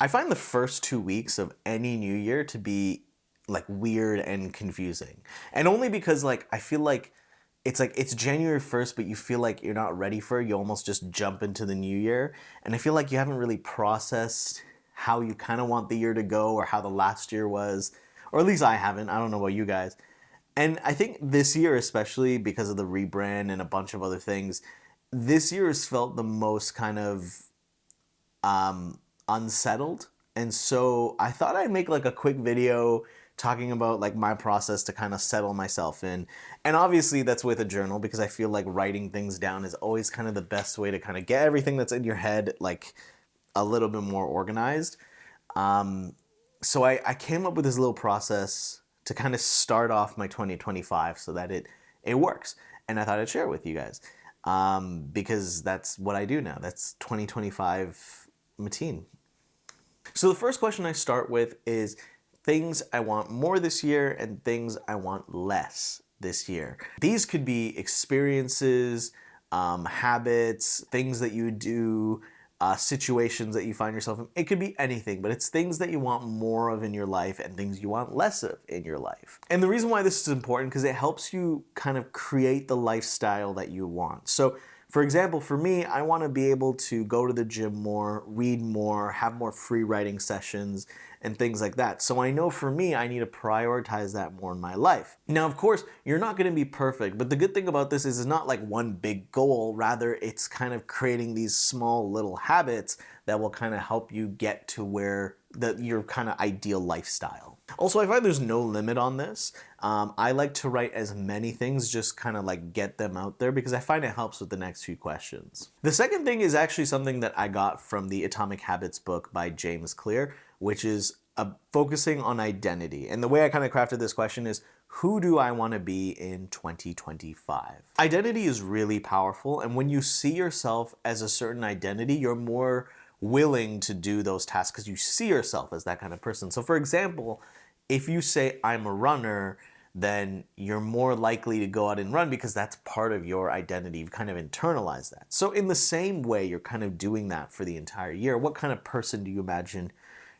I find the first 2 weeks of any new year to be like weird and confusing. And only because like I feel like it's January 1st, but you feel like you're not ready for it. You almost just jump into the new year. And I feel like you haven't really processed how you kind of want the year to go or how the last year was. Or at least I haven't. I don't know about you guys. And I think this year, especially because of the rebrand and a bunch of other things, this year has felt the most kind of unsettled. And so I thought I'd make like a quick video talking about like my process to kind of settle myself in. And obviously that's with a journal, because I feel like writing things down is always kind of the best way to kind of get everything that's in your head like a little bit more organized. So I came up with this little process to kind of start off my 2025 so that it works. And I thought I'd share it with you guys, because that's what I do now. That's 2025 Mateen. So the first question I start with is things I want more this year and things I want less this year. These could be experiences, habits, things that you do, situations that you find yourself in. It could be anything, but it's things that you want more of in your life and things you want less of in your life. And the reason why this is important, because it helps you kind of create the lifestyle that you want. So for example, for me, I want to be able to go to the gym more, read more, have more free writing sessions, and things like that. So I know for me, I need to prioritize that more in my life. Now, of course, you're not going to be perfect, but the good thing about this is it's not like one big goal. Rather, it's kind of creating these small little habits that will kind of help you get to where your kind of ideal lifestyle. Also, I find there's no limit on this. I like to write as many things, just kind of like get them out there, because I find it helps with the next few questions. The second thing is actually something that I got from the Atomic Habits book by James Clear, which is focusing on identity. And the way I kind of crafted this question is, who do I want to be in 2025? Identity is really powerful, and when you see yourself as a certain identity, you're more willing to do those tasks because you see yourself as that kind of person. So for example, if you say I'm a runner, then you're more likely to go out and run because that's part of your identity. You've kind of internalized that. So in the same way, you're kind of doing that for the entire year. What kind of person do you imagine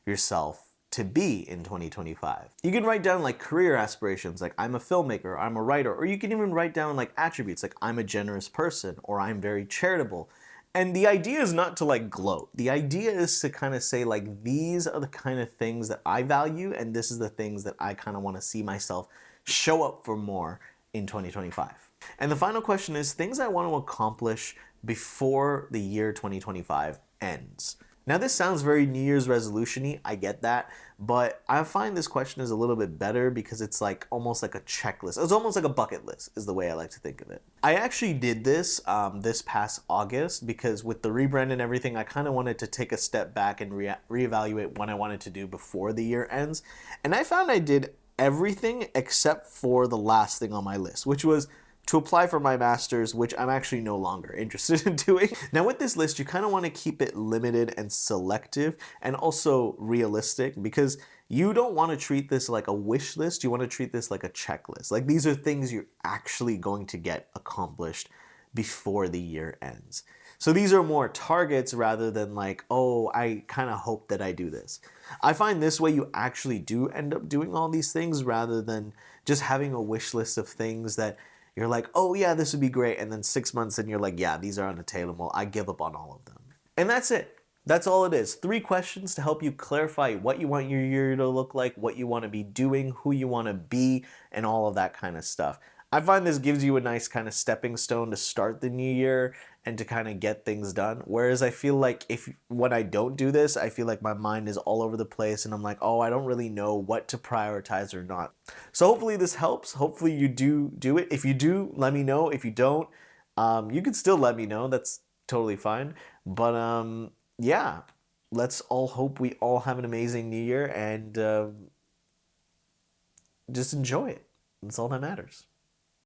yourself to be in 2025? You can write down like career aspirations, like I'm a filmmaker, I'm a writer, or you can even write down like attributes, like I'm a generous person, or I'm very charitable. And the idea is not to like gloat. The idea is to kind of say like, these are the kind of things that I value, and this is the things that I kind of want to see myself show up for more in 2025. And the final question is things I want to accomplish before the year 2025 ends. Now this sounds very New Year's resolution-y, I get that, but I find this question is a little bit better because it's like almost like a checklist. It's almost like a bucket list is the way I like to think of it. I actually did this this past August because with the rebrand and everything, I kind of wanted to take a step back and reevaluate what I wanted to do before the year ends. And I found I did everything except for the last thing on my list, which was to apply for my master's, which I'm actually no longer interested in doing. Now with this list, you kind of want to keep it limited and selective and also realistic, because you don't want to treat this like a wish list. You want to treat this like a checklist. Like these are things you're actually going to get accomplished before the year ends. So these are more targets rather than like, oh, I kind of hope that I do this. I find this way you actually do end up doing all these things rather than just having a wish list of things that you're like, oh yeah, this would be great. And then 6 months in, you're like, yeah, these are unattainable. I give up on all of them. And that's it. That's all it is. 3 questions to help you clarify what you want your year to look like, what you want to be doing, who you want to be, and all of that kind of stuff. I find this gives you a nice kind of stepping stone to start the new year and to kind of get things done. Whereas I feel like when I don't do this, I feel like my mind is all over the place and I'm like, oh, I don't really know what to prioritize or not. So hopefully this helps. Hopefully you do it. If you do, let me know. If you don't, you can still let me know. That's totally fine. But yeah, let's all hope we all have an amazing new year and just enjoy it. That's all that matters.